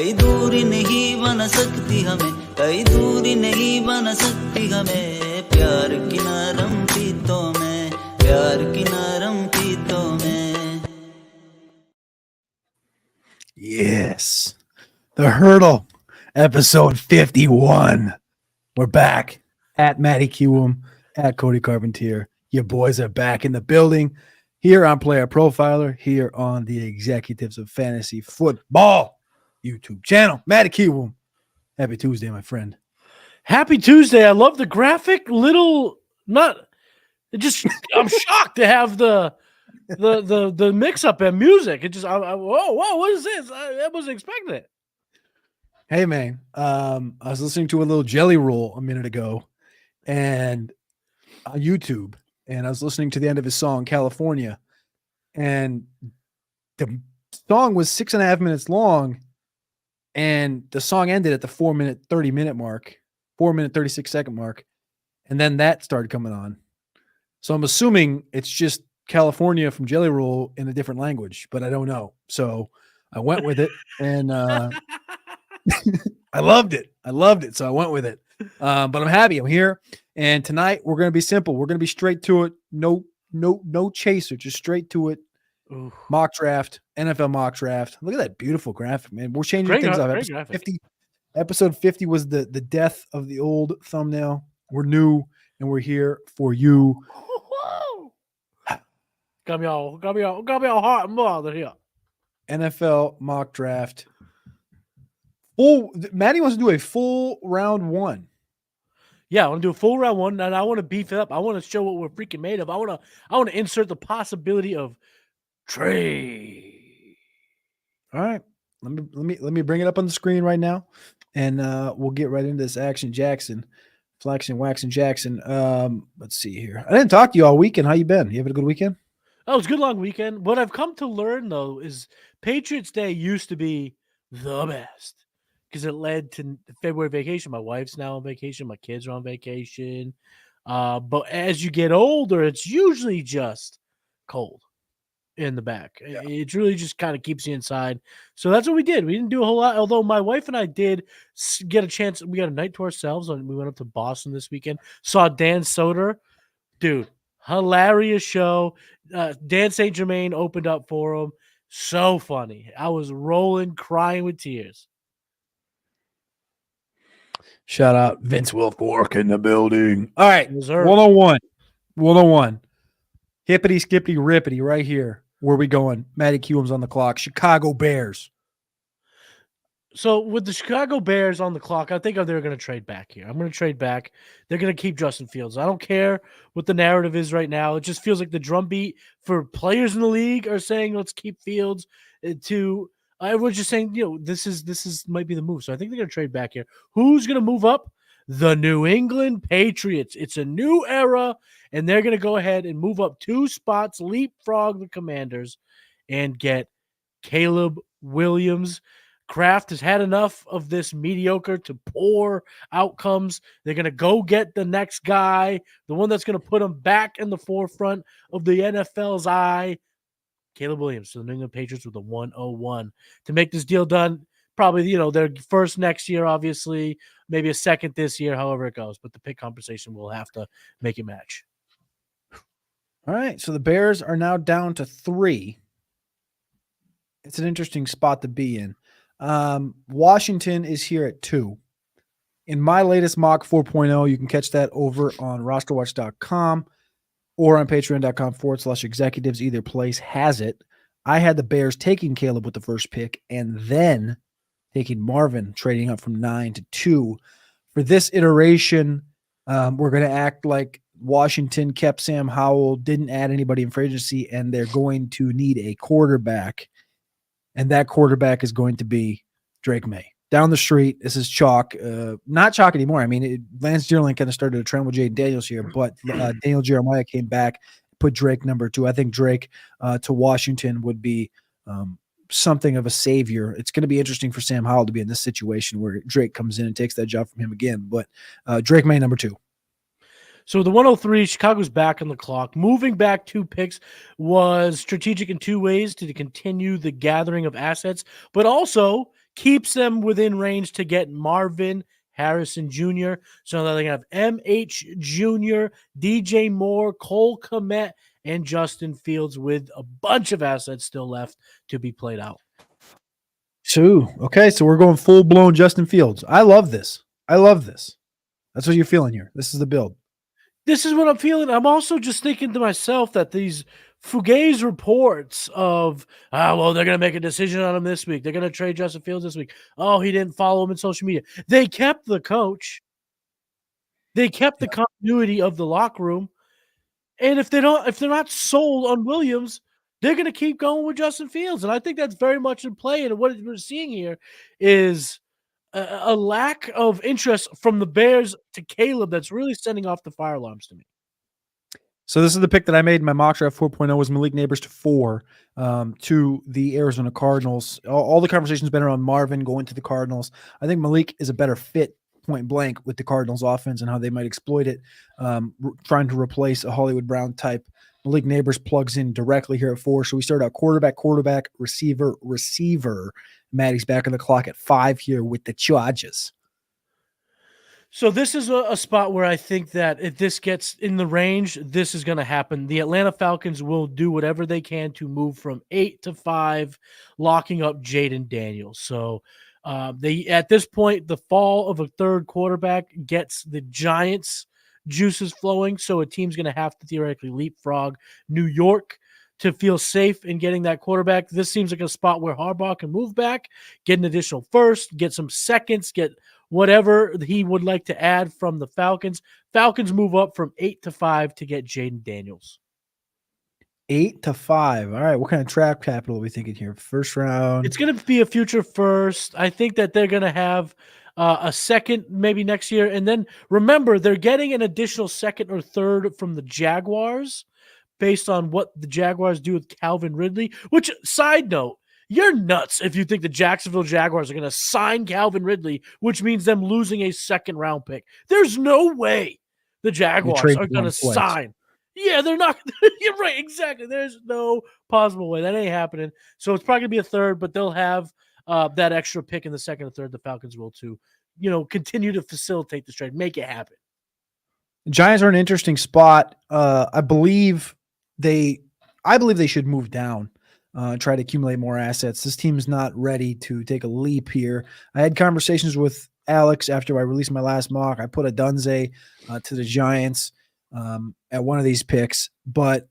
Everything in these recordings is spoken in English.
कई दूरी नहीं बना सकती हमें, कई दूरी नहीं बना सकती हमें, प्यार की नरम पीतों में, प्यार की नरम पीतों में. Yes, the Hurdle, episode 51. We're back at Matty Kiwoom, at Cody Carpentier. Your boys are back in the building here on Player Profiler, here on the Executives of Fantasy Football YouTube channel. Matty Kiwoom. Happy Tuesday, my friend. Happy Tuesday. I love the graphic. I'm shocked to have the mix up and music. It just, whoa, what is this? I wasn't expecting it. Hey, man. I was listening to a little Jelly Roll a minute ago and on YouTube, and I was listening to the end of his song, California, and the song was 6.5 minutes long, and the song ended at the 4-minute, 30-minute mark, 4-minute, 36-second mark, and then that started coming on. So I'm assuming it's just California from Jelly Roll in a different language, but I don't know. So I went with it, and I loved it. So I went with it. But I'm happy. I'm here. And tonight we're going to be simple. We're going to be straight to it. No chaser, just straight to it. Ooh. Mock draft, NFL mock draft. Look at that beautiful graphic, man. We're changing things up. Episode 50 was the death of the old thumbnail. We're new and we're here for you. Got me all hot and bothered here. NFL mock draft. Matty wants to do a full round one. Yeah, I want to do a full round one, and I want to beef it up. I want to show what we're freaking made of. I want to insert the possibility of trade. All right, let me bring it up on the screen right now, and we'll get right into this action. Jackson, Flaxen, Waxen, Jackson. Let's see here. I didn't talk to you all weekend. How you been? You having a good weekend? Oh, it was a good long weekend. What I've come to learn though is Patriots Day used to be the best, because it led to February vacation. My wife's now on vacation. My kids are on vacation. But as you get older, it's usually just cold in the back. Yeah. It really just kind of keeps you inside. So that's what we did. We didn't do a whole lot, although my wife and I did get a chance. We got a night to ourselves. And we went up to Boston this weekend. Saw Dan Soder. Dude, hilarious show. Dan St. Germain opened up for him. So funny. I was rolling, crying with tears. Shout out Vince Wilfork in the building. All right, 101. Hippity, skippity, rippity right here. Where we going? Matty Kiwoom's on the clock. Chicago Bears. So with the Chicago Bears on the clock, I think they're going to trade back here. I'm going to trade back. They're going to keep Justin Fields. I don't care what the narrative is right now. It just feels like the drumbeat for players in the league are saying, let's keep Fields. Everyone's just saying, this is might be the move. So I think they're going to trade back here. Who's going to move up? The New England Patriots. It's a new era, and they're going to go ahead and move up 2 spots, leapfrog the Commanders, and get Caleb Williams. Kraft has had enough of this mediocre to poor outcomes. They're going to go get the next guy, the one that's going to put them back in the forefront of the NFL's eye. Caleb Williams to the New England Patriots with a 101 to make this deal done. Probably, their first next year, obviously, maybe a second this year, however it goes. But the pick conversation will have to make it match. All right. So the Bears are now down to 3. It's an interesting spot to be in. Washington is here at 2. In my latest mock 4.0, you can catch that over on rosterwatch.com or on patreon.com/executives. Either place has it. I had the Bears taking Caleb with the first pick and then taking Marvin, trading up from 9 to 2. For this iteration, we're going to act like Washington kept Sam Howell, didn't add anybody in free agency, and they're going to need a quarterback. And that quarterback is going to be Drake May. Down the street, this is chalk. Not chalk anymore. I mean, Lance Dearling kind of started a trend with Jaden Daniels here, but Daniel Jeremiah came back, put Drake number 2. I think Drake to Washington would be something of a savior. It's going to be interesting for Sam Howell to be in this situation where Drake comes in and takes that job from him again. But Drake May number 2. So the 103, Chicago's back on the clock. Moving back 2 picks was strategic in 2 ways: to continue the gathering of assets, but also keeps them within range to get Marvin Harrison Jr. So now they're going to have MH Jr., DJ Moore, Cole Kmet, and Justin Fields with a bunch of assets still left to be played out. So, okay, so we're going full-blown Justin Fields. I love this. That's what you're feeling here. This is the build. This is what I'm feeling. I'm also just thinking to myself that these fugazi reports of, well, they're going to make a decision on him this week. They're going to trade Justin Fields this week. Oh, he didn't follow him in social media. They kept the coach. They kept the continuity of the locker room. And if they're not sold on Williams, they're going to keep going with Justin Fields. And I think that's very much in play. And what we're seeing here is a lack of interest from the Bears to Caleb that's really sending off the fire alarms to me. So this is the pick that I made in my mock draft 4.0 was Malik Neighbors to 4 to the Arizona Cardinals. All the conversation's been around Marvin going to the Cardinals. I think Malik is a better fit point blank with the Cardinals offense and how they might exploit it, trying to replace a Hollywood Brown type. Malik Neighbors plugs in directly here at 4. So we start out quarterback, receiver. Matty's back on the clock at 5 here with the Chargers. So this is a spot where I think that if this gets in the range, this is going to happen. The Atlanta Falcons will do whatever they can to move from 8 to 5, locking up Jaden Daniels. So they at this point, the fall of a third quarterback gets the Giants' juices flowing. So a team's going to have to theoretically leapfrog New York to feel safe in getting that quarterback. This seems like a spot where Harbaugh can move back, get an additional first, get some seconds, get whatever he would like to add from the Falcons. Falcons move up from 8 to 5 to get Jaden Daniels. 8 to 5. All right. What kind of draft capital are we thinking here? First round. It's going to be a future first. I think that they're going to have a second maybe next year. And then remember, they're getting an additional second or third from the Jaguars based on what the Jaguars do with Calvin Ridley, which, side note, you're nuts if you think the Jacksonville Jaguars are going to sign Calvin Ridley, which means them losing a second-round pick. There's no way the Jaguars are going to sign. Yeah, they're not. You're right, exactly. There's no possible way. That ain't happening. So it's probably going to be a third, but they'll have that extra pick in the second or third. The Falcons will too. Continue to facilitate this trade, make it happen. The Giants are in an interesting spot. I believe they should move down. Try to accumulate more assets. This team is not ready to take a leap here. I had conversations with Alex after I released my last mock. I put a Dunze to the Giants at one of these picks, but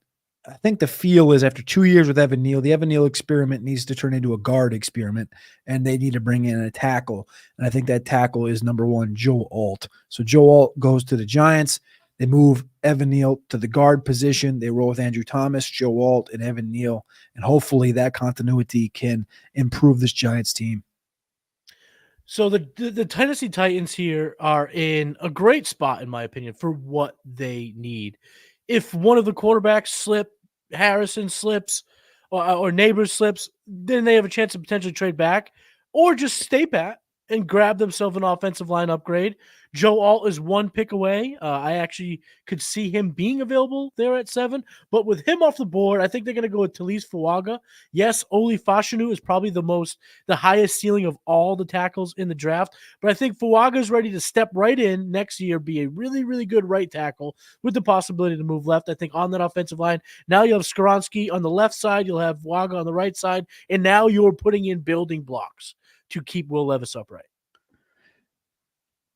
I think the feel is after 2 years with Evan Neal, the Evan Neal experiment needs to turn into a guard experiment, and they need to bring in a tackle. And I think that tackle is number 1, Joe Alt. So Joe Alt goes to the Giants. They move Evan Neal to the guard position. They roll with Andrew Thomas, Joe Alt, and Evan Neal. And hopefully that continuity can improve this Giants team. So the Tennessee Titans here are in a great spot, in my opinion, for what they need. If one of the quarterbacks Harrison slips, or Neighbors slips, then they have a chance to potentially trade back or just stay pat and grab themselves an offensive line upgrade. Joe Alt is 1 pick away. I actually could see him being available there at 7, but with him off the board, I think they're going to go with Talise Fuaga. Yes, Oli Fashanu is probably the highest ceiling of all the tackles in the draft, but I think Fuaga is ready to step right in next year, be a really, really good right tackle with the possibility to move left. I think on that offensive line, now you have Skoronski on the left side, you'll have Fuaga on the right side, and now you're putting in building blocks to keep Will Levis upright.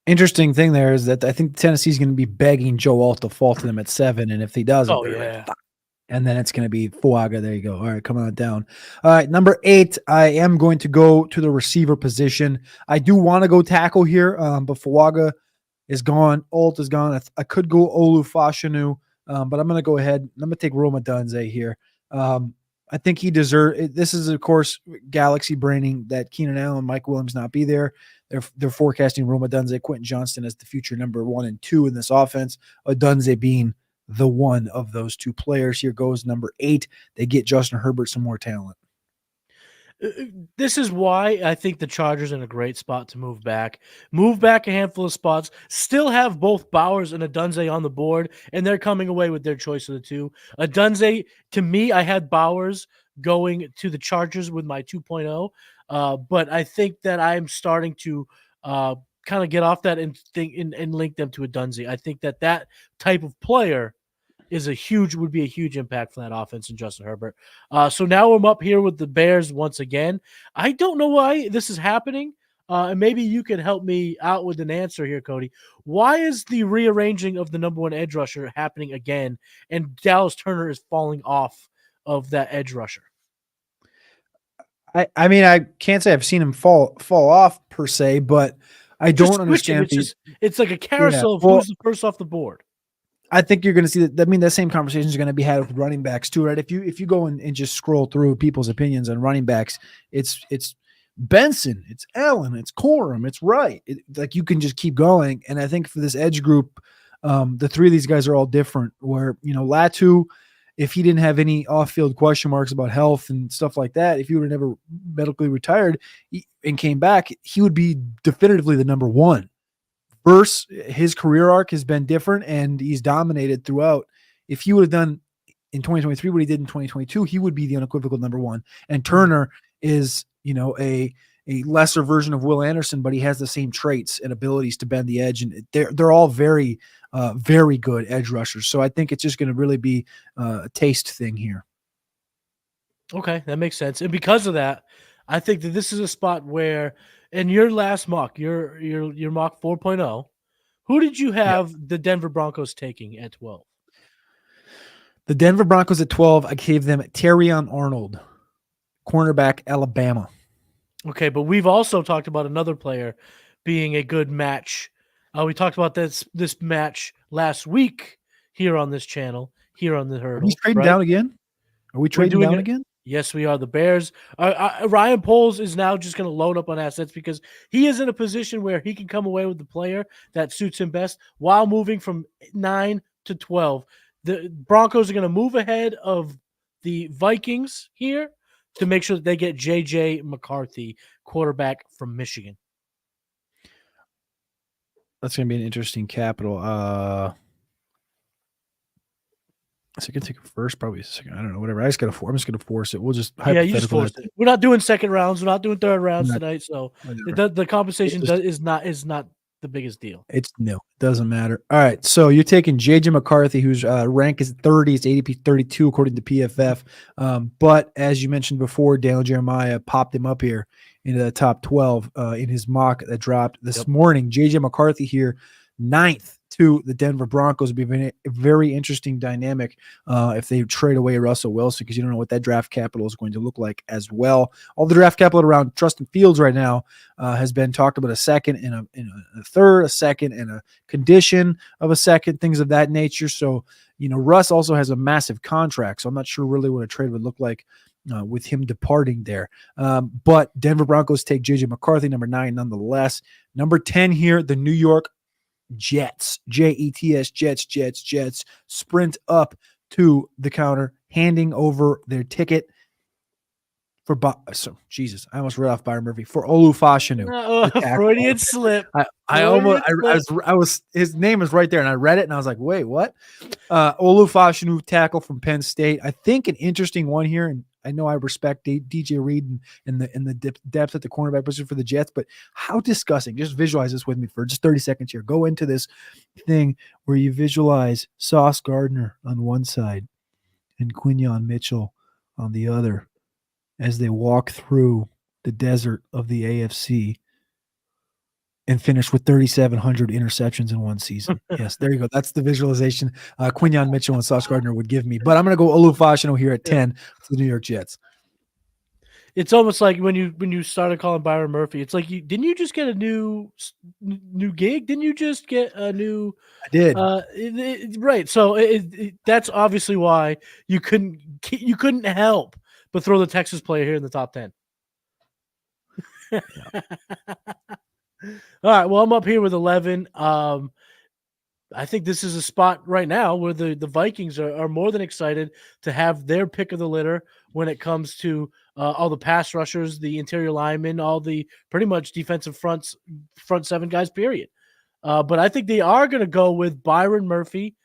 Interesting thing there is that I think Tennessee's going to be begging Joe Alt to fall to them at 7, and if he doesn't, and then it's going to be Fuaga. There you go. All right, come on down. All right, number 8, I am going to go to the receiver position. I do want to go tackle here, but Fuaga is gone. Alt is gone. I could go Olu Fashanu, but I'm going to go ahead. I'm going to take Roma Dunze here. I think he deserves. This is, of course, galaxy braining that Keenan Allen, Mike Williams not be there. They're forecasting Roma Dunze, Quentin Johnston as the future number 1 and 2 in this offense. Dunze being the one of those 2 players. Here goes number 8. They get Justin Herbert some more talent. This is why I think the Chargers are in a great spot to move back a handful of spots, still have both Bowers and Dunze on the board, and they're coming away with their choice of the 2. Dunze, to me, I had Bowers going to the Chargers with my 2.0. But I think that I'm starting to kind of get off that and link them to a Dunzy. I think that type of player would be a huge impact for that offense in Justin Herbert. So now I'm up here with the Bears once again. I don't know why this is happening. And maybe you can help me out with an answer here, Cody. Why is the rearranging of the number one edge rusher happening again, and Dallas Turner is falling off of that edge rusher? I mean, I can't say I've seen him fall off per se, but I don't understand. It's like a carousel of who's the first off the board. I think you're going to see that. I mean, the same conversations are going to be had with running backs too, right? If you go and just scroll through people's opinions on running backs, it's Benson, it's Allen, it's Corum, it's Wright. Like you can just keep going. And I think for this edge group, the three of these guys are all different. Where Latu, if he didn't have any off-field question marks about health and stuff like that, if he would have never medically retired and came back, he would be definitively the number one. Verse, his career arc has been different, and he's dominated throughout. If he would have done in 2023 what he did in 2022, he would be the unequivocal number one. And Turner is, a lesser version of Will Anderson, but he has the same traits and abilities to bend the edge, and they're all very, very good edge rushers. So I think it's just going to really be a taste thing here. Okay, that makes sense. And because of that, I think that this is a spot where, in your last mock, your mock 4.0, who did you have the Denver Broncos taking at 12? The Denver Broncos at 12, I gave them Terrion Arnold, cornerback, Alabama. Okay, but we've also talked about another player being a good match. We talked about this match last week here on this channel, here on the Hurdle. Are we trading down again? Are we trading down again? Yes, we are. The Bears. Ryan Poles is now just going to load up on assets because he is in a position where he can come away with the player that suits him best while moving from 9 to 12. The Broncos are going to move ahead of the Vikings here to make sure that they get J.J. McCarthy, quarterback from Michigan. That's going to be an interesting capital. Is it going to take a first? Probably a second. I don't know. Whatever. I'm just going to force it. We'll just you just force it. We're not doing second rounds. We're not doing third rounds tonight. So the compensation is not the biggest deal. It's no. It doesn't matter. All right. So you're taking J.J. McCarthy, whose rank is 30. It's ADP 32 according to PFF. But as you mentioned before, Daniel Jeremiah popped him up here into the top 12 in his mock that dropped this morning. J.J. McCarthy here, 9th to the Denver Broncos. Would be a very interesting dynamic if they trade away Russell Wilson, because you don't know what that draft capital is going to look like as well. All the draft capital around Justin Fields right now has been talked about a second and a third, a second and a condition of a second, things of that nature. So, Russ also has a massive contract, so I'm not sure really what a trade would look like with him departing there. But Denver Broncos take J.J. McCarthy, number 9 nonetheless. Number 10 here, the New York Jets, Jets, Jets, sprint up to the counter, handing over their ticket for Jesus, I almost read off Byron Murphy for Olu Fashanu. Freudian slip. I was his name is right there, and I read it, and I was like, wait, what? Olu Fashanu, tackle from Penn State. I think an interesting one here, and I know I respect DJ Reed and the depth at the cornerback position for the Jets, but how disgusting. Just visualize this with me for just 30 seconds here. Go into this thing where you visualize Sauce Gardner on one side and Quinyon Mitchell on the other as they walk through the desert of the AFC and finish with 3,700 interceptions in one season. Yes, there you go. That's the visualization Quinyon Mitchell and Sauce Gardner would give me. But I'm going to go Olu Fashanu here at 10 for the New York Jets. It's almost like when you started calling Byron Murphy, it's like didn't you just get a new gig? Didn't you just get a new? I did. Right. So that's obviously why you couldn't help but throw the Texas player here in the top 10. All right. Well, I'm up here with 11. I think this is a spot right now where the Vikings are more than excited to have their pick of the litter when it comes to all the pass rushers, the interior linemen, all the pretty much defensive front 7 guys, period. But I think they are going to go with Byron Murphy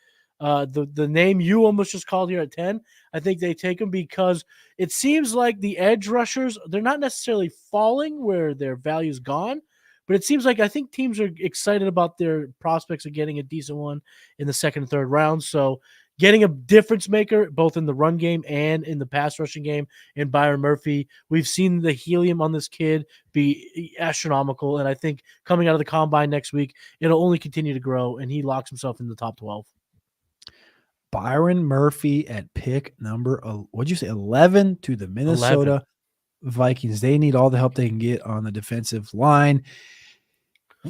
The name you almost just called here at 10, I think they take him because it seems like the edge rushers, they're not necessarily falling where their value's gone, but it seems like I think teams are excited about their prospects of getting a decent one in the second and third round. So getting a difference maker both in the run game and in the pass rushing game in Byron Murphy, we've seen the helium on this kid be astronomical, and I think coming out of the combine next week, it'll only continue to grow, and he locks himself in the top 12. Byron Murphy at pick number, what'd you say, 11 to the Minnesota 11. Vikings. They need all the help they can get on the defensive line.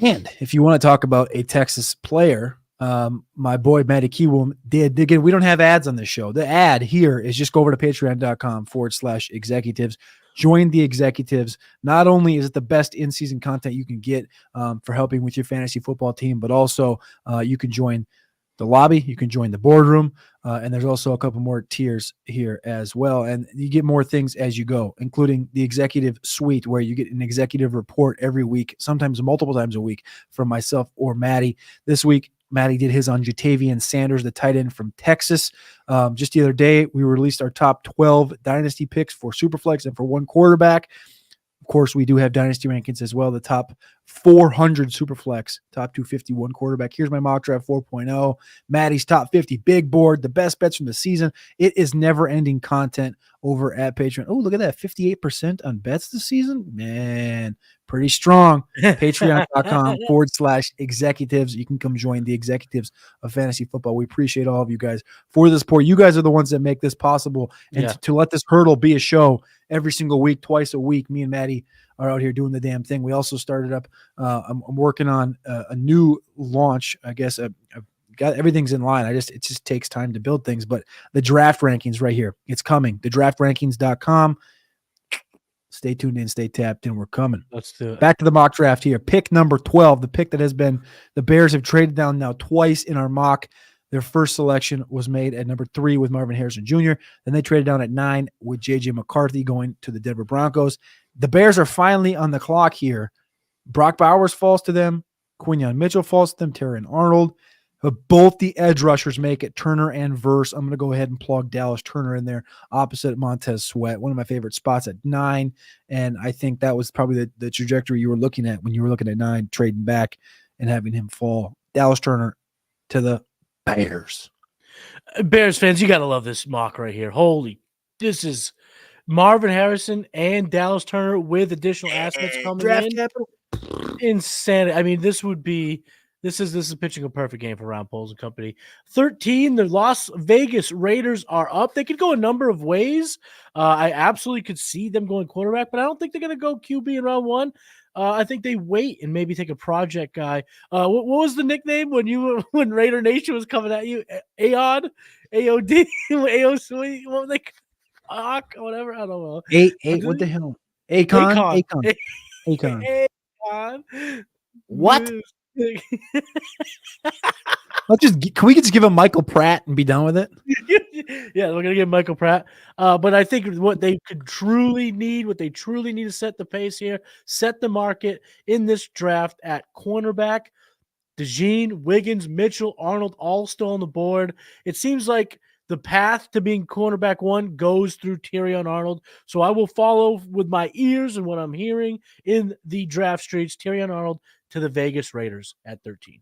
And if you want to talk about a Texas player, my boy Matty Kiwoom did. Again, we don't have ads on this show. The ad here is just go over to patreon.com/executives. Join the executives. Not only is it the best in-season content you can get for helping with your fantasy football team, but also you can join the lobby, you can join the boardroom, and there's also a couple more tiers here as well. And you get more things as you go, including the executive suite, where you get an executive report every week, sometimes multiple times a week, from myself or Matty. This week, Matty did his on Jatavian Sanders, the tight end from Texas. Just the other day, we released our top 12 dynasty picks for Superflex and for one quarterback. Of course, we do have dynasty rankings as well. The top 400 Superflex, top 251 quarterback. Here's my mock draft 4.0. Matty's top 50 big board, the best bets from the season. It is never-ending content over at Patreon. Oh, look at that, 58% on bets this season. Man, pretty strong. Patreon.com/executives. You can come join the executives of fantasy football. We appreciate all of you guys for the support. You guys are the ones that make this possible. And to let this Hurdle be a show every single week, twice a week, me and Matty are out here doing the damn thing. We also started up, I'm working on a new launch. I guess I've got everything's in line. It just takes time to build things, but the draft rankings right here, it's coming. Thedraftrankings.com. Stay tuned in, stay tapped in. We're coming. Let's do it. Back to the mock draft here. Pick number 12, the pick that has been, the Bears have traded down now twice in our mock. Their first selection was made at number 3 with Marvin Harrison Jr. Then they traded down at 9 with J.J. McCarthy going to the Denver Broncos. The Bears are finally on the clock here. Brock Bowers falls to them. Quinyon Mitchell falls to them. Terrion Arnold. But both the edge rushers make it, Turner and Verse. I'm going to go ahead and plug Dallas Turner in there opposite Montez Sweat, one of my favorite spots at 9. And I think that was probably the trajectory you were looking at when you were looking at 9, trading back and having him fall. Dallas Turner to the Bears. Bears fans, you got to love this mock right here. This is Marvin Harrison and Dallas Turner with additional assets coming in. Capital. Insanity. I mean, this is pitching a perfect game for Ron Poles and company. 13, the Las Vegas Raiders are up. They could go a number of ways. I absolutely could see them going quarterback, but I don't think they're going to go QB in round 1. I think they wait and maybe take a project guy. What was the nickname when Raider Nation was coming at you? AOD, AOC, what were they? Whatever. I don't know. What the hell? Akon. What? Can we just give him Michael Pratt and be done with it? Yeah, we're gonna give Michael Pratt. But I think what they truly need to set the pace here, set the market in this draft at cornerback. DeJean, Wiggins, Mitchell, Arnold, all still on the board. It seems like the path to being cornerback 1 goes through Terrion Arnold. So I will follow with my ears and what I'm hearing in the draft streets. Terrion Arnold to the Vegas Raiders at 13.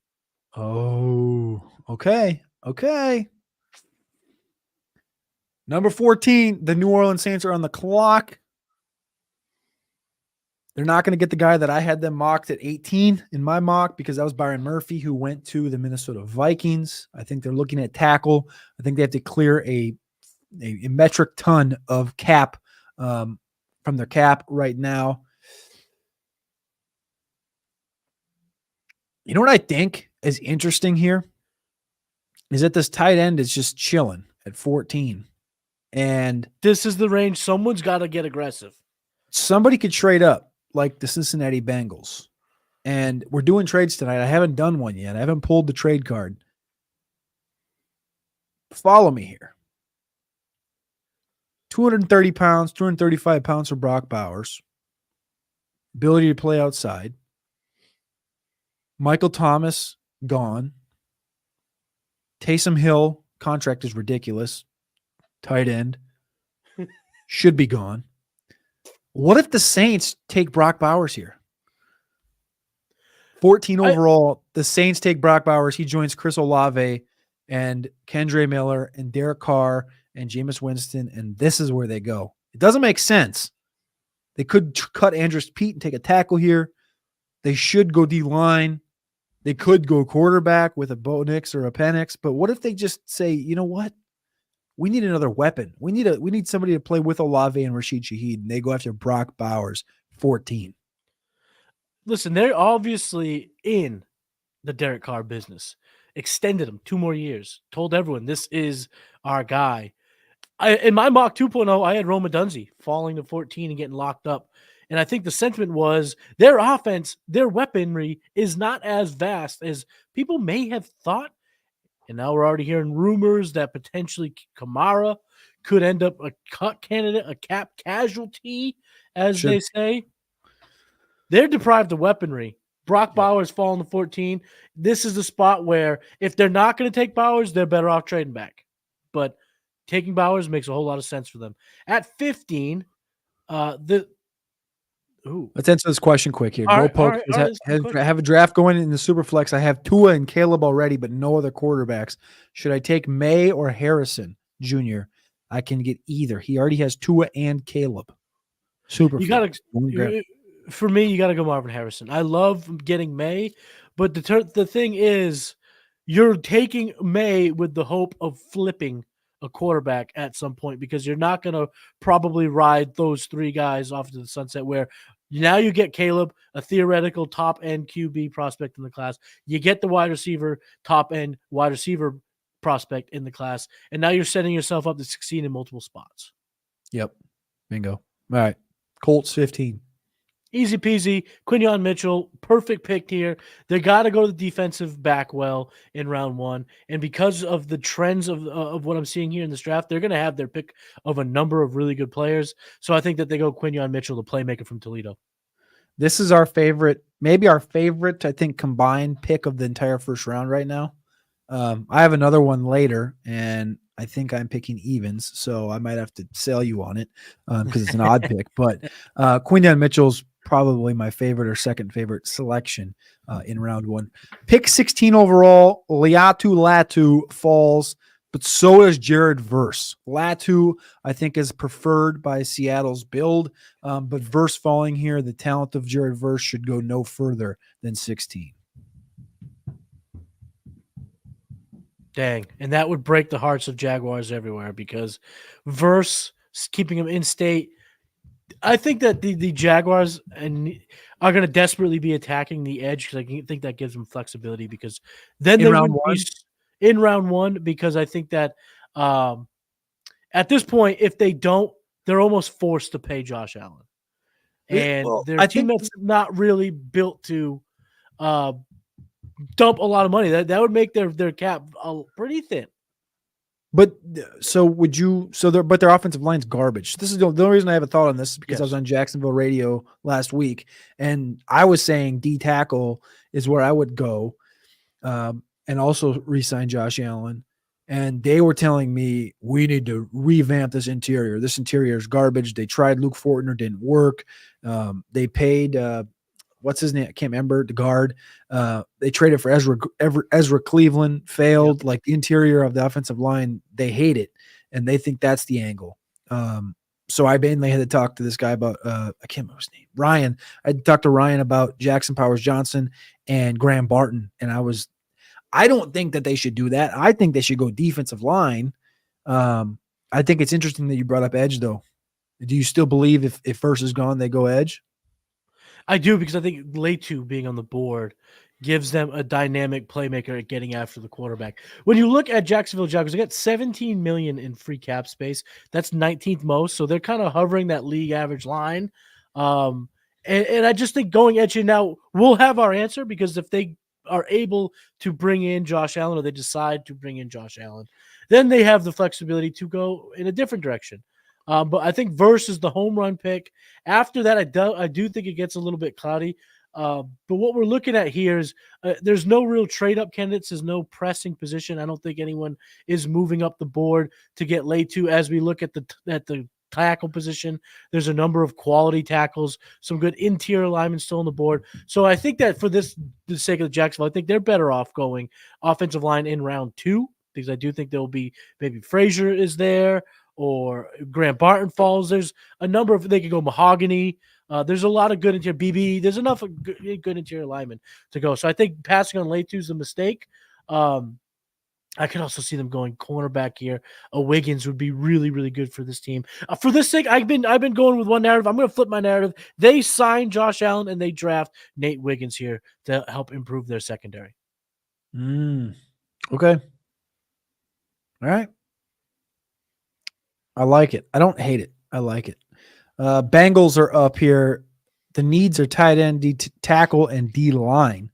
Oh, okay. Number 14, the New Orleans Saints are on the clock. They're not going to get the guy that I had them mocked at 18 in my mock because that was Byron Murphy, who went to the Minnesota Vikings. I think they're looking at tackle. I think they have to clear a metric ton of cap from their cap right now. You know what I think is interesting here is that this tight end is just chilling at 14. And this is the range. Someone's got to get aggressive. Somebody could trade up like the Cincinnati Bengals. And we're doing trades tonight. I haven't done one yet. I haven't pulled the trade card. Follow me here. 230 pounds, 235 pounds for Brock Bowers. Ability to play outside. Michael Thomas, gone. Taysom Hill contract is ridiculous. Tight end should be gone. What if the Saints take Brock Bowers here? 14 overall. The Saints take Brock Bowers. He joins Chris Olave and Kendre Miller and Derek Carr and Jameis Winston, and this is where they go. It doesn't make sense. They could cut Andrews Pete and take a tackle here. They should go D-line. They could go quarterback with a Bo Nix or a Penix, but what if they just say, you know what? We need another weapon. We need somebody to play with Olave and Rashid Shaheed, and they go after Brock Bowers, 14. Listen, they're obviously in the Derek Carr business. Extended him 2 more years. Told everyone this is our guy. In my mock 2.0, I had Roma Dunzi falling to 14 and getting locked up. And I think the sentiment was their offense, their weaponry is not as vast as people may have thought. And now we're already hearing rumors that potentially Kamara could end up a cut candidate, a cap casualty, as they say. They're deprived of weaponry. Brock Bowers falling to 14. This is the spot where if they're not going to take Bowers, they're better off trading back. But taking Bowers makes a whole lot of sense for them. At 15, let's answer this question quick here. I have a draft going in the Superflex. I have Tua and Caleb already, but no other quarterbacks. Should I take May or Harrison Jr.? I can get either. He already has Tua and Caleb. Superflex. For me, you got to go Marvin Harrison. I love getting May, but the thing is, you're taking May with the hope of flipping a quarterback at some point because you're not going to probably ride those 3 guys off to the sunset where now you get Caleb, a theoretical top-end QB prospect in the class. You get the wide receiver, top-end wide receiver prospect in the class, and now you're setting yourself up to succeed in multiple spots. Yep. Bingo. All right. Colts 15. Easy peasy. Quinyon Mitchell, perfect pick here. They got to go to the defensive back well in round 1. And because of the trends of what I'm seeing here in this draft, they're going to have their pick of a number of really good players. So I think that they go Quinyon Mitchell, the playmaker from Toledo. This is our favorite, maybe our favorite, I think, combined pick of the entire first round right now. I have another one later, and I think I'm picking evens, so I might have to sell you on it because it's an odd pick. But Quinyon Mitchell's probably my favorite or second favorite selection in round 1. Pick 16 overall, Liatu Latu falls, but so does Jared Verse. Latu, I think, is preferred by Seattle's build, but Verse falling here, the talent of Jared Verse should go no further than 16. Dang. And that would break the hearts of Jaguars everywhere because Verse, keeping him in state, I think that the Jaguars are going to desperately be attacking the edge because I think that gives them flexibility because then they would be in round 1 because I think that at this point, if they don't, they're almost forced to pay Josh Allen. And their team that's not really built to dump a lot of money. That would make their cap pretty thin. But but their offensive line's garbage. This is the only reason I have a thought on this is because I was on Jacksonville radio last week and I was saying D tackle is where I would go and also re-sign Josh Allen. And they were telling me we need to revamp this interior. This interior is garbage. They tried Luke Fortner, didn't work. They paid what's his name? I can't remember, the guard. They traded for Ezra Cleveland, failed. Yep. Like the interior of the offensive line, they hate it, and they think that's the angle. So I mainly had to talk to this guy about I can't remember his name, Ryan. I talked to Ryan about Jackson Powers Johnson and Graham Barton, and I don't think that they should do that. I think they should go defensive line. I think it's interesting that you brought up edge, though. Do you still believe if First is gone, they go edge? I do, because I think Latu being on the board gives them a dynamic playmaker at getting after the quarterback. When you look at Jacksonville Jaguars, they got $17 million in free cap space. That's 19th most, so they're kind of hovering that league average line. And I just think going edge now, we'll have our answer, because if they are able to bring in Josh Allen, or they decide to bring in Josh Allen, then they have the flexibility to go in a different direction. But I think Verse is the home run pick. After that, I do think it gets a little bit cloudy. But what we're looking at here is there's no real trade-up candidates. There's no pressing position. I don't think anyone is moving up the board to get Letu. As we look at the tackle position, there's a number of quality tackles, some good interior linemen still on the board. So I think that for the sake of Jacksonville, I think they're better off going offensive line in round 2, because I do think there will be maybe Frazier is there or Grant Barton falls. There's a number of, they could go Mahogany. There's a lot of good interior BB. There's enough of good interior linemen to go. So I think passing on Letu is a mistake. I could also see them going cornerback here. A Wiggins would be really, really good for this team. For this sake, I've been going with one narrative. I'm going to flip my narrative. They sign Josh Allen and they draft Nate Wiggins here to help improve their secondary. Okay. All right. I like it. I don't hate it. I like it. Bengals are up here. The needs are tight end, tackle, and D line.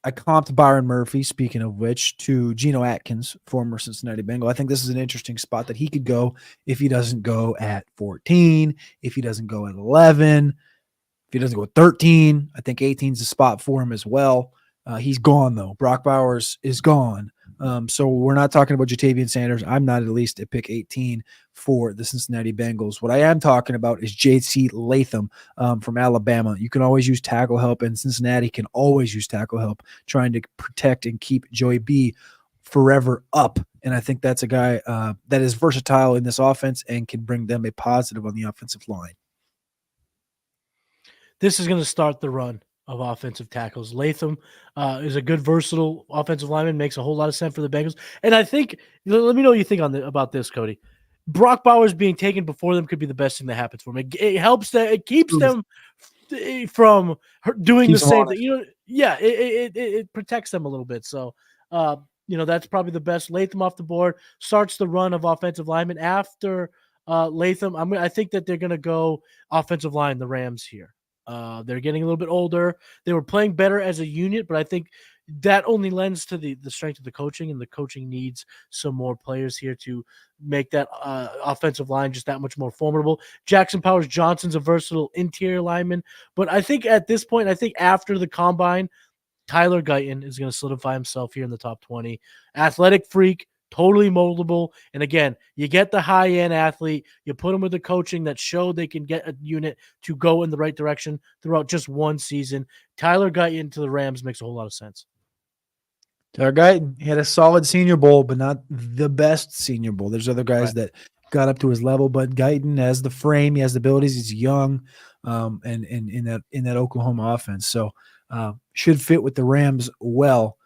I comped Byron Murphy, speaking of which, to Geno Atkins, former Cincinnati Bengal. I think this is an interesting spot that he could go if he doesn't go at 14, if he doesn't go at 11, if he doesn't go at 13. I think 18 is a spot for him as well. He's gone, though. Brock Bowers is gone. So we're not talking about Jatavian Sanders. I'm not at least at pick 18 for the Cincinnati Bengals. What I am talking about is J.C. Latham from Alabama. You can always use tackle help, and Cincinnati can always use tackle help trying to protect and keep Joey B forever up. And I think that's a guy that is versatile in this offense and can bring them a positive on the offensive line. This is going to start the run of offensive tackles. Latham is a good, versatile offensive lineman, makes a whole lot of sense for the Bengals. And I think, let me know what you think about this, Cody. Brock Bowers being taken before them could be the best thing that happens for them. It helps that it keeps them from doing the same thing. It protects them a little bit. So, that's probably the best. Latham off the board starts the run of offensive linemen. After Latham, I think that they're going to go offensive line, the Rams here. They're getting a little bit older. They were playing better as a unit, but I think that only lends to the strength of the coaching, and the coaching needs some more players here to make that offensive line just that much more formidable. Jackson Powers Johnson's a versatile interior lineman, but I think at this point, after the combine, Tyler Guyton is going to solidify himself here in the top 20. Athletic freak, totally moldable. And again, you get the high-end athlete, you put them with the coaching that showed they can get a unit to go in the right direction throughout just one season. Tyler Guyton to the Rams makes a whole lot of sense. Tyler Guyton, he had a solid Senior Bowl, but not the best Senior Bowl. There's other guys that got up to his level, but Guyton has the frame, he has the abilities, he's young, and in that Oklahoma offense. So should fit with the Rams well.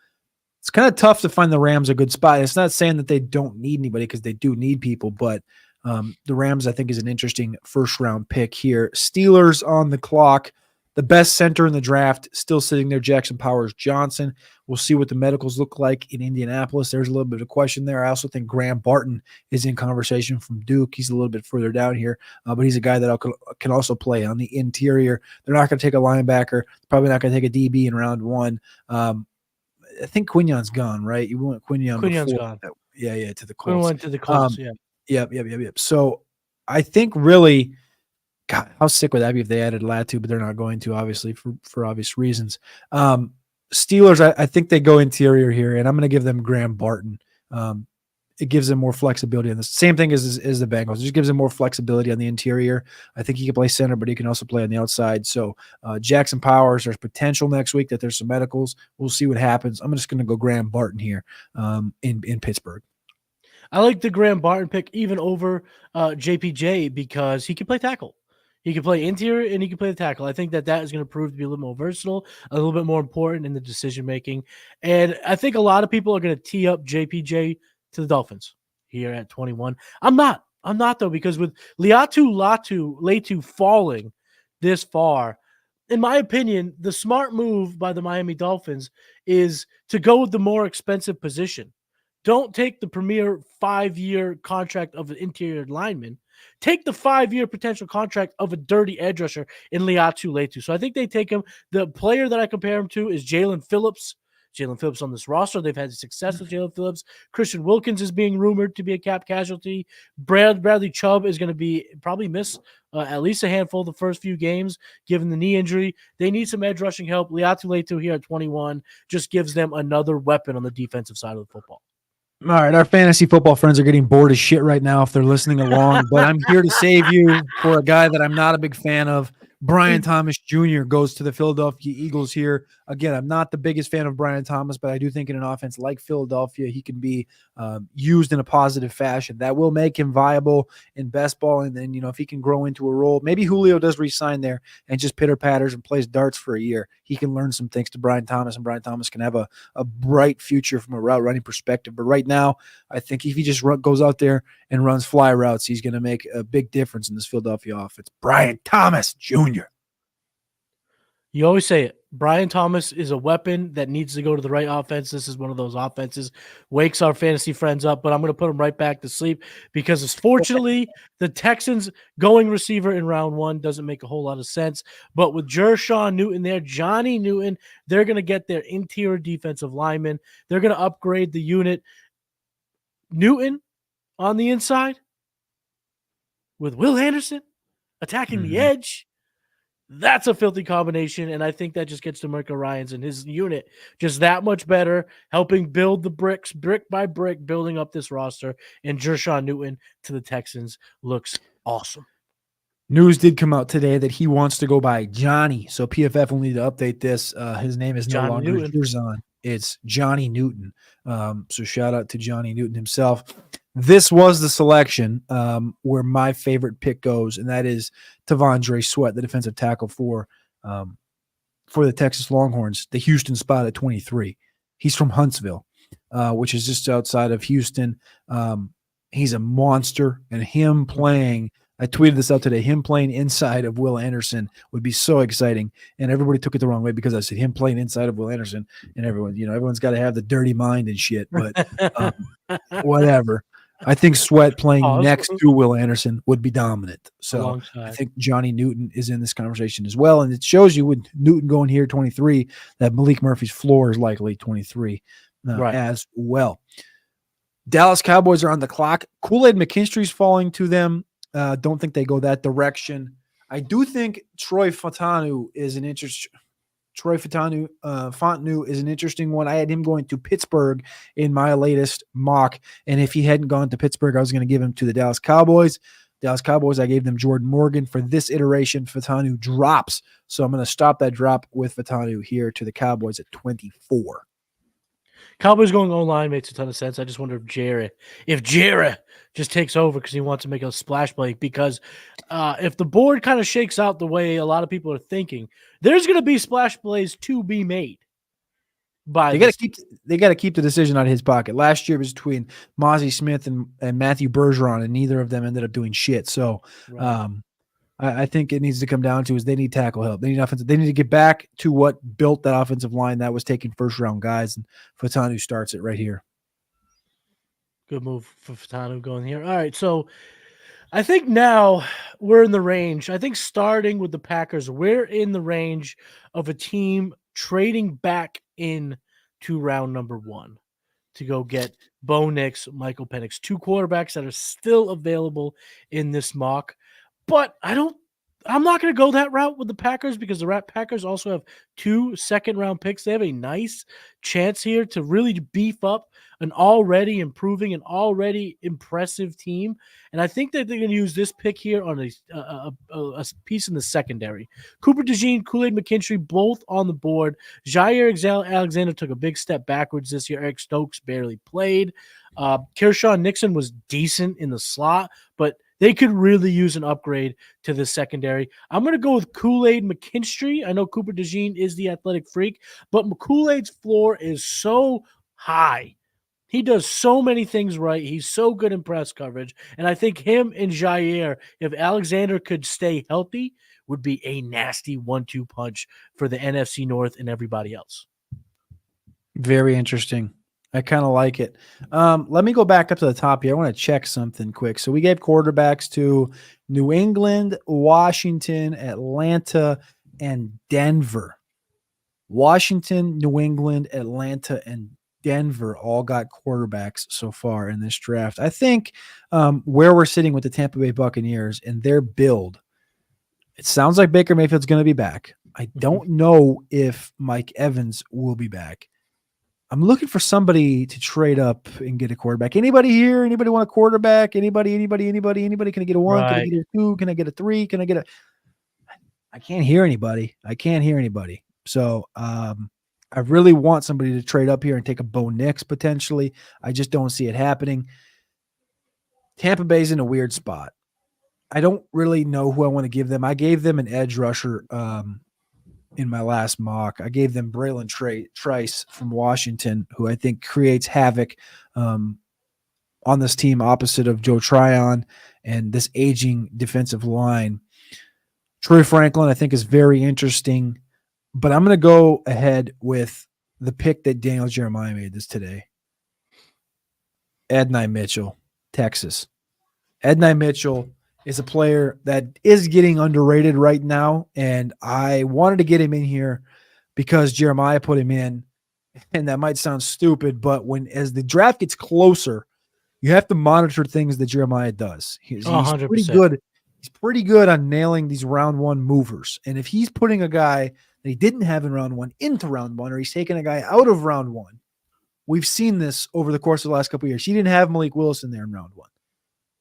It's kind of tough to find the Rams a good spot. It's not saying that they don't need anybody, because they do need people, but the Rams, I think, is an interesting first-round pick here. Steelers on the clock. The best center in the draft, still sitting there, Jackson Powers Johnson. We'll see what the medicals look like in Indianapolis. There's a little bit of question there. I also think Graham Barton is in conversation from Duke. He's a little bit further down here, but he's a guy that can also play on the interior. They're not going to take a linebacker. Probably not going to take a DB in round 1. I think Quignon's gone, right? You went Quignon Quignon's before. gone. Yeah, to the Colts. Quignon went to the Colts, Yep. So I think really, God, how sick would that be if they added Latu, but they're not going to, obviously, for obvious reasons. Steelers, I think they go interior here, and I'm going to give them Graham Barton. It gives them more flexibility on this. Same thing as the Bengals. It just gives them more flexibility on the interior. I think he can play center, but he can also play on the outside. So Jackson Powers, there's potential next week that there's some medicals. We'll see what happens. I'm just going to go Graham Barton here in Pittsburgh. I like the Graham Barton pick even over JPJ because he can play tackle. He can play interior and he can play the tackle. I think that is going to prove to be a little more versatile, a little bit more important in the decision-making. And I think a lot of people are going to tee up JPJ to the Dolphins here at 21. I'm not though, because with Latu falling this far, in my opinion, the smart move by the Miami Dolphins is to go with the more expensive position. Don't take the premier 5-year contract of an interior lineman. Take the 5-year potential contract of a dirty edge rusher in Latu. So I think they take him. The player that I compare him to is Jalen Phillips. Jalen Phillips on this roster. They've had success with Jalen Phillips. Christian Wilkins is being rumored to be a cap casualty. Bradley Chubb is going to probably miss at least a handful of the first few games, given the knee injury. They need some edge rushing help. Liatu Letu here at 21 just gives them another weapon on the defensive side of the football. All right, our fantasy football friends are getting bored as shit right now if they're listening along, but I'm here to save you for a guy that I'm not a big fan of. Brian Thomas Jr. goes to the Philadelphia Eagles here. Again, I'm not the biggest fan of Brian Thomas, but I do think in an offense like Philadelphia, he can be used in a positive fashion. That will make him viable in best ball. And then, if he can grow into a role, maybe Julio does re-sign there and just pitter-patters and plays darts for a year. He can learn some things to Brian Thomas, and Brian Thomas can have a bright future from a route running perspective. But right now, I think if he just goes out there and runs fly routes, he's going to make a big difference in this Philadelphia offense. Brian Thomas Jr. You always say it. Brian Thomas is a weapon that needs to go to the right offense. This is one of those offenses. Wakes our fantasy friends up, but I'm going to put them right back to sleep because, fortunately, the Texans going receiver in round 1 doesn't make a whole lot of sense. But with Jershawn Newton there, Johnny Newton, they're going to get their interior defensive lineman. They're going to upgrade the unit. Newton on the inside with Will Anderson attacking the edge. That's a filthy combination, and I think that just gets DeMarco Ryans and his unit just that much better, helping build the bricks, brick by brick, building up this roster. And Jershawn Newton to the Texans looks awesome. News did come out today that he wants to go by Johnny, so PFF will need to update this. His name is no longer Jerzon. It's Johnny Newton. So shout out to Johnny Newton himself. This was the selection where my favorite pick goes, and that is T'Vondre Sweat, the defensive tackle for the Texas Longhorns, the Houston spot at 23. He's from Huntsville, which is just outside of Houston. He's a monster, and him playing – I tweeted this out today. Him playing inside of Will Anderson would be so exciting, and everybody took it the wrong way because I said him playing inside of Will Anderson, and everyone's got to have the dirty mind and shit, but whatever. I think Sweat playing next to Will Anderson would be dominant. So I think Johnny Newton is in this conversation as well, and it shows you with Newton going here 23 that Malik Murphy's floor is likely 23 as well. Dallas Cowboys are on the clock. Kool-Aid McKinstry's falling to them. Don't think they go that direction. I do think Troy Fontenot is an interesting one. I had him going to Pittsburgh in my latest mock, and if he hadn't gone to Pittsburgh, I was going to give him to the Dallas Cowboys. I gave them Jordan Morgan. For this iteration, Fontenot drops, so I'm going to stop that drop with Fontenot here to the Cowboys at 24. Cowboys going online makes a ton of sense. I just wonder if Jarrett just takes over because he wants to make a splash play. Because if the board kind of shakes out the way a lot of people are thinking, there's going to be splash plays to be made. They got to keep the decision out of his pocket. Last year it was between Mozzie Smith and Matthew Bergeron, and neither of them ended up doing shit. So I think it needs to come down to is they need tackle help. They need offensive. They need to get back to what built that offensive line that was taking first round guys, and Fontenot starts it right here. Good move for Fontenot going here. All right, so I think now we're in the range. I think starting with the Packers, we're in the range of a team trading back in to round number 1 to go get Bo Nix, Michael Penix, 2 quarterbacks that are still available in this mock. But I'm not going to go that route with the Packers because the Packers also have 2 second-round picks. They have a nice chance here to really beef up an already improving and already impressive team. And I think that they're going to use this pick here on a piece in the secondary. Cooper DeJean, Kool-Aid McKinstry, both on the board. Jair Alexander took a big step backwards this year. Eric Stokes barely played. Kershawn Nixon was decent in the slot, but they could really use an upgrade to the secondary. I'm going to go with Kool-Aid McKinstry. I know Cooper DeJean is the athletic freak, but Kool-Aid's floor is so high. He does so many things right. He's so good in press coverage. And I think him and Jair, if Alexander could stay healthy, would be a nasty 1-2 punch for the NFC North and everybody else. Very interesting. I kind of like it. Let me go back up to the top here. I want to check something quick. So we gave quarterbacks to New England, Washington, Atlanta, and Denver. Washington, New England, Atlanta, and Denver all got quarterbacks so far in this draft. I think where we're sitting with the Tampa Bay Buccaneers and their build, it sounds like Baker Mayfield's going to be back. I don't know if Mike Evans will be back. I'm looking for somebody to trade up and get a quarterback. Anybody here? Anybody want a quarterback? Anybody? Can I get a 1? Can I Right. get a 2? Can I get a 3? Can I get a I can't hear anybody. So I really want somebody to trade up here and take a Bo Nix potentially. I just don't see it happening. Tampa Bay's in a weird spot. I don't really know who I want to give them. I gave them an edge rusher in my last mock. I gave them Braylon Trice from Washington, who I think creates havoc on this team opposite of Joe Tryon and this aging defensive line. Troy Franklin, I think, is very interesting, but I'm going to go ahead with the pick that Daniel Jeremiah made this today. Adonai Mitchell, Texas. Adonai Mitchell is a player that is getting underrated right now, and I wanted to get him in here because Jeremiah put him in, and that might sound stupid, but as the draft gets closer, you have to monitor things that Jeremiah does. He's pretty 100%. good. He's pretty good on nailing these round 1 movers. And if he's putting a guy that he didn't have in round 1 into round 1, or he's taking a guy out of round 1, we've seen this over the course of the last couple of years. He didn't have Malik Willis in there in round 1.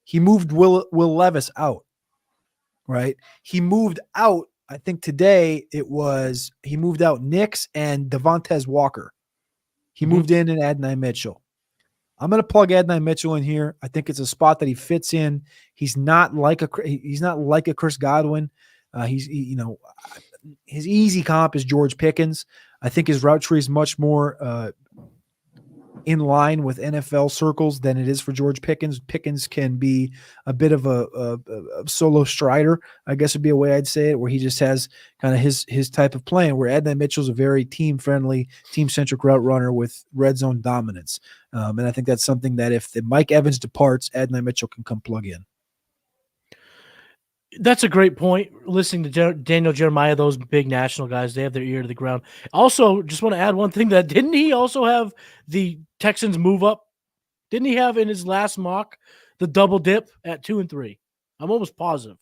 He moved Will Levis out, right? He moved out, I think today he moved out Nix and Devontae Walker. He moved in Adonai Mitchell. I'm going to plug Adonai Mitchell in here. I think it's a spot that he fits in. He's not like a Chris Godwin. His easy comp is George Pickens. I think his route tree is much more in line with NFL circles than it is for George Pickens. Pickens can be a bit of a solo strider, I guess would be a way I'd say it, where he just has kind of his type of playing, where Adonai Mitchell's a very team-friendly, team-centric route runner with red zone dominance. And I think that's something that if Mike Evans departs, Adonai Mitchell can come plug in. That's a great point. Listening to Daniel Jeremiah, those big national guys, they have their ear to the ground. Also, just want to add one thing that didn't he also have the Texans move up? Didn't he have in his last mock the double dip at 2 and 3? I'm almost positive.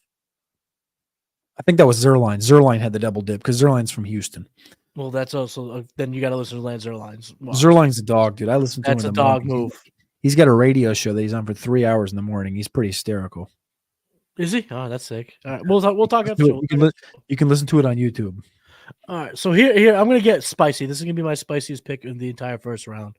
I think that was Zerline. Zerline had the double dip because Zerline's from Houston. Well, that's also then you got to listen to Lance Zerline's. Zerline's a dog, dude. I listened to him. That's in a the dog morning. move. He's got a radio show that he's on for 3 hours in the morning. He's pretty hysterical. Is he? Oh, that's sick. All right, we'll talk episode. You can listen to it on YouTube. All right, so here I'm gonna get spicy. This is gonna be my spiciest pick in the entire first round.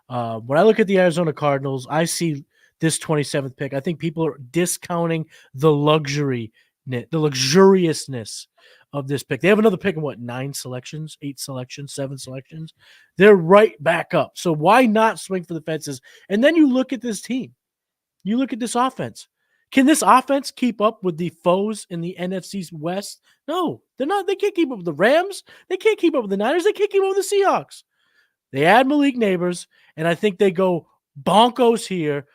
When I look at the Arizona Cardinals, I see this 27th pick. I think people are discounting the luxuriousness of this pick. They have another pick in 9 selections, 8 selections, 7 selections. They're right back up. So why not swing for the fences? And then you look at this team. You look at this offense. Can this offense keep up with the foes in the NFC West? No, they're not. They can't keep up with the Rams. They can't keep up with the Niners. They can't keep up with the Seahawks. They add Malik Neighbors, and I think they go bonkos here.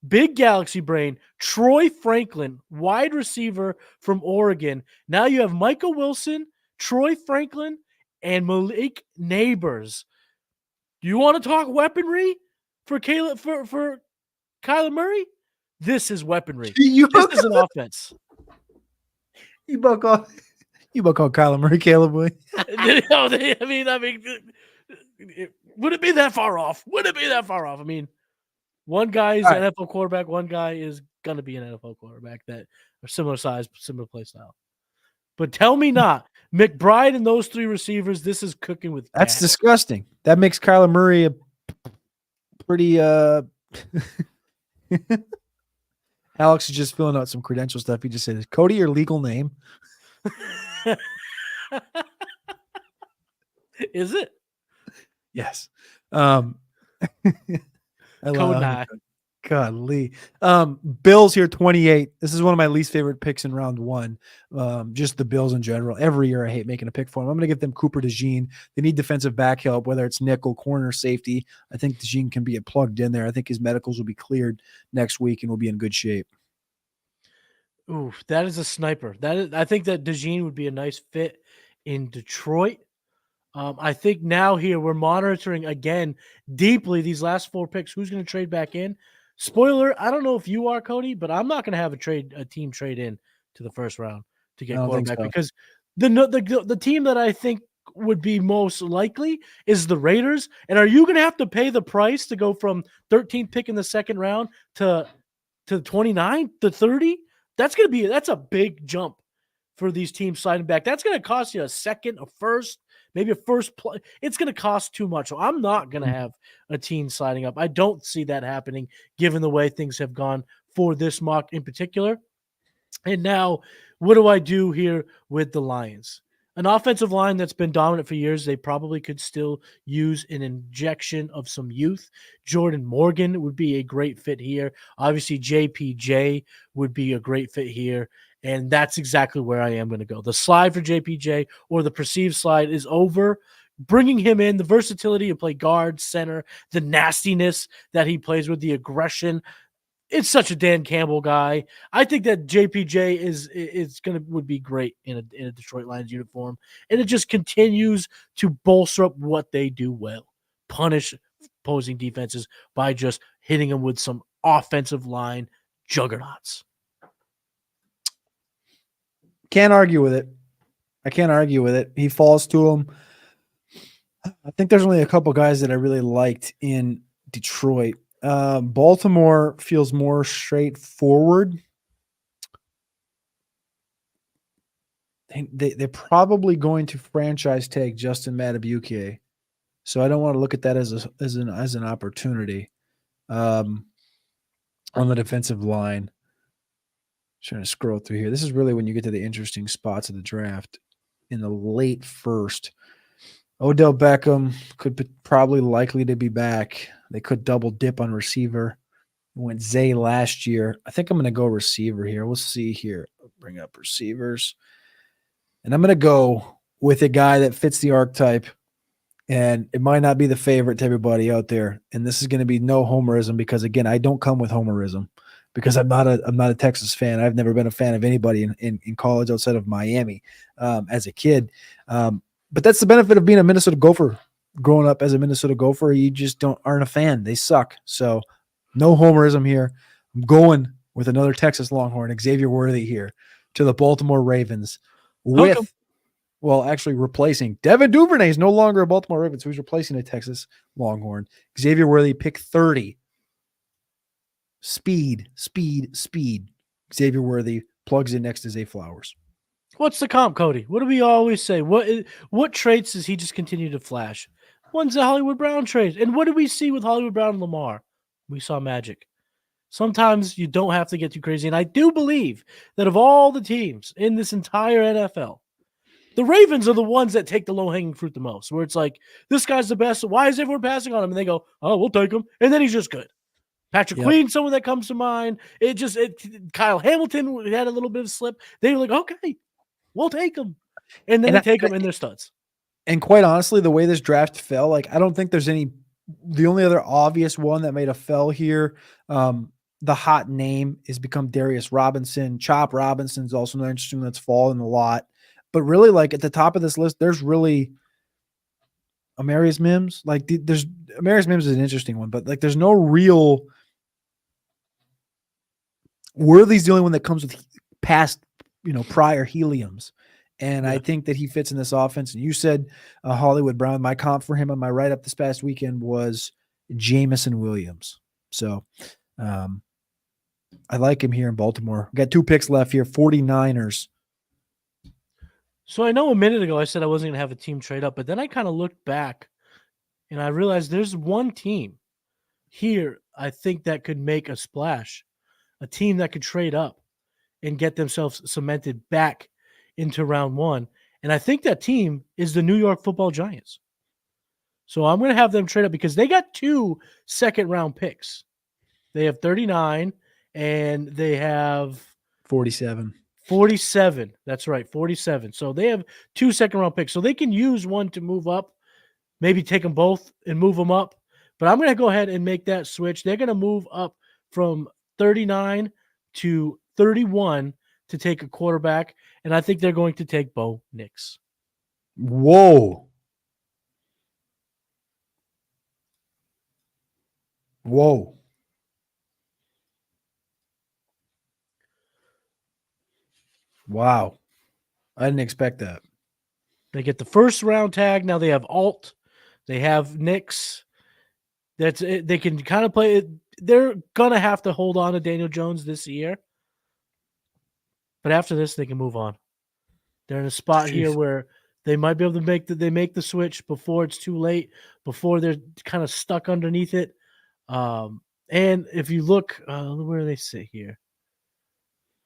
Big galaxy brain. Troy Franklin, wide receiver from Oregon. Now you have Michael Wilson, Troy Franklin, and Malik Neighbors. Do you want to talk weaponry for Kyler Murray? This is weaponry. This is an offense. You buck on Kyler Murray, Caleb boy. I mean, would it be that far off? I mean, one guy is an NFL quarterback. One guy is going to be an NFL quarterback that are similar size, similar play style. But tell me not. McBride and those 3 receivers, this is cooking with gas. That's disgusting. That makes Kyler Murray a pretty Alex is just filling out some credential stuff. He just said, "Is Cody your legal name?" Is it? Yes. Godly. Bills here 28. This is one of my least favorite picks in round 1. Just the Bills in general. Every year I hate making a pick for them. I'm going to give them Cooper DeJean. They need defensive back help, whether it's nickel, corner, safety. I think DeJean can be plugged in there. I think his medicals will be cleared next week and will be in good shape. Ooh, that is a sniper. I think that DeJean would be a nice fit in Detroit. I think now here we're monitoring again deeply these last 4 picks. Who's going to trade back in? Spoiler, I don't know if you are, Cody, but I'm not going to have a team trade in to the first round to I get don't think quarterback so. because the team that I think would be most likely is the Raiders. And are you going to have to pay the price to go from 13th pick in the second round to 29 to 30? That's a big jump for these teams sliding back. That's going to cost you a second, a first, maybe a first play. It's going to cost too much. So I'm not going to have a team sliding up. I don't see that happening given the way things have gone for this mock in particular. And now, what do I do here with the Lions? An offensive line that's been dominant for years, they probably could still use an injection of some youth. Jordan Morgan would be a great fit here. Obviously, JPJ would be a great fit here. And that's exactly where I am going to go. The slide for JPJ or the perceived slide is over. Bringing him in, the versatility to play guard, center, the nastiness that he plays with, the aggression. It's such a Dan Campbell guy. I think that JPJ would be great in a Detroit Lions uniform, and it just continues to bolster up what they do well, punish opposing defenses by just hitting them with some offensive line juggernauts. Can't argue with it. I can't argue with it. He falls to him. I think there's only a couple guys that I really liked in Detroit. Baltimore feels more straightforward. They're probably going to franchise tag Justin Madubuike, so I don't want to look at that as an opportunity on the defensive line. Trying to scroll through here. This is really when you get to the interesting spots of the draft in the late first. Odell Beckham could be probably likely to be back. They could double dip on receiver. Went Zay last year. I think I'm going to go receiver here. We'll see here. Bring up receivers. And I'm going to go with a guy that fits the archetype. And it might not be the favorite to everybody out there. And this is going to be no homerism because, again, I don't come with homerism because I'm not a Texas fan. I've never been a fan of anybody in college outside of Miami as a kid. But that's the benefit of being a Minnesota Gopher. Growing up as a Minnesota Gopher, you just aren't a fan. They suck. So no homerism here. I'm going with another Texas Longhorn, Xavier Worthy here, to the Baltimore Ravens with, well, actually replacing Devin Duvernay is no longer a Baltimore Ravens, so he's replacing a Texas Longhorn. Xavier Worthy, pick 30. Speed. Xavier Worthy plugs in next to Zay Flowers. What's the comp, Cody? What do we always say? What traits does he just continue to flash? One's the Hollywood Brown trait. And what did we see with Hollywood Brown and Lamar? We saw magic. Sometimes you don't have to get too crazy. And I do believe that of all the teams in this entire NFL, the Ravens are the ones that take the low-hanging fruit the most, where it's like, this guy's the best. Why is everyone passing on him? And they go, oh, we'll take him. And then he's just good. Patrick Queen, someone that comes to mind. Kyle Hamilton had a little bit of slip. They were like, okay, we'll take him. And then they take them and they're studs. And quite honestly, the way this draft fell, like, I don't think there's any – the only other obvious one that made a fell here, the hot name is become Darius Robinson. Chop Robinson's also another interesting one that's fallen a lot. But really, like, at the top of this list, there's really Amarius Mims. Like, there's – Amarius Mims is an interesting one, but, like, there's no real – Worthy's the only one that comes with past, prior heliums. And I think that he fits in this offense. And you said Hollywood Brown. My comp for him on my write-up this past weekend was Jamison Williams. So I like him here in Baltimore. Got 2 picks left here, 49ers. So I know a minute ago I said I wasn't going to have a team trade up, but then I kind of looked back and I realized there's one team here I think that could make a splash, a team that could trade up and get themselves cemented back into round 1. And I think that team is the New York Football Giants. So I'm going to have them trade up because they got 2 second-round picks. They have 39 and they have 47. 47. That's right, 47. So they have 2 second-round picks. So they can use one to move up, maybe take them both and move them up. But I'm going to go ahead and make that switch. They're going to move up from 39 to 31 to take a quarterback, and I think they're going to take Bo Nix. Whoa. Whoa. Wow. I didn't expect that. They get the first round tag. Now they have Alt. They have Knicks. That's it. They can kind of play it. They're gonna have to hold on to Daniel Jones this year, but after this, they can move on. They're in a spot here Jeez. where they might be able to make the switch before it's too late, before they're kind of stuck underneath it. And if you look, where do they sit here?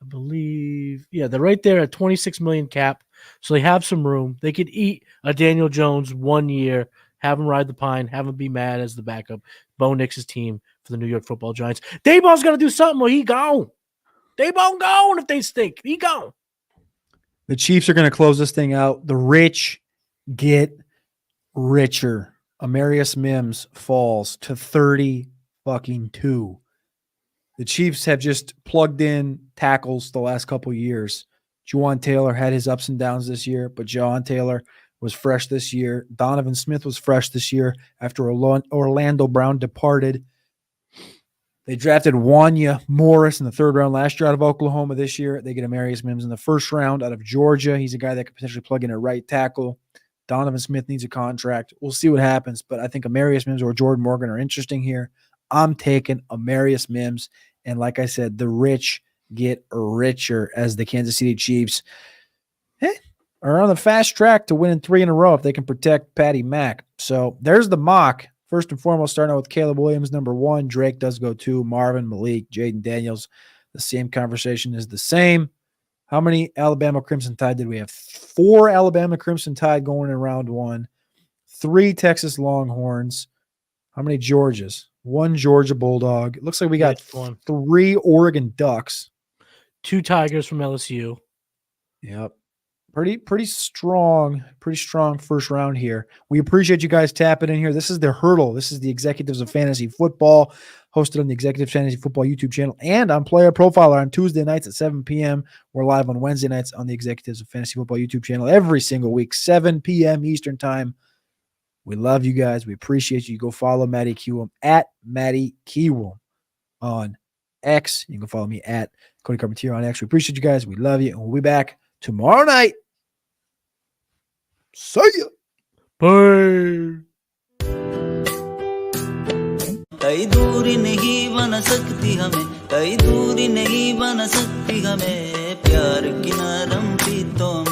I believe, yeah, they're right there at 26 million cap, so they have some room. They could eat a Daniel Jones 1 year, have him ride the pine, have him be mad as the backup. Bo Nix's team for the New York Football Giants. Dayball's got to do something, or he gone. Dayball gone if they stink. He gone. The Chiefs are going to close this thing out. The rich get richer. Amarius Mims falls to 30-2. The Chiefs have just plugged in tackles the last couple of years. Juwan Taylor had his ups and downs this year, but Juwan Taylor was fresh this year. Donovan Smith was fresh this year after Orlando Brown departed. They drafted Wanya Morris in the 3rd round last year out of Oklahoma. This year, they get Amarius Mims in the 1st round out of Georgia. He's a guy that could potentially plug in at right tackle. Donovan Smith needs a contract. We'll see what happens, but I think Amarius Mims or Jordan Morgan are interesting here. I'm taking Amarius Mims. And like I said, the rich get richer as the Kansas City Chiefs are on the fast track to winning 3 in a row if they can protect Patty Mack. So there's the mock. First and foremost, starting out with Caleb Williams, number 1. Drake does go 2. Marvin, Malik, Jaden Daniels. The same conversation is the same. How many Alabama Crimson Tide did we have? 4 Alabama Crimson Tide going in round 1. 3 Texas Longhorns. How many Georgias? 1 Georgia Bulldog. It looks like we got 3 Oregon Ducks. 2 Tigers from LSU. Yep. Pretty strong first round here. We appreciate you guys tapping in here. This is the Hurdle. This is the Executives of Fantasy Football, hosted on the Executives Fantasy Football YouTube channel and on Player Profiler on Tuesday nights at 7 p.m. We're live on Wednesday nights on the Executives of Fantasy Football YouTube channel every single week, 7 p.m. Eastern time. We love you guys. We appreciate you. Go follow Matty Kiwoom at Matty Kiwoom on X. You can follow me at Cody Carpentier on X. We appreciate you guys. We love you. And we'll be back tomorrow night. See ya. Bye. कई दूरी नहीं बन सकती हमें, कई दूरी नहीं बन सकती हमें, प्यार की नरम पीतों में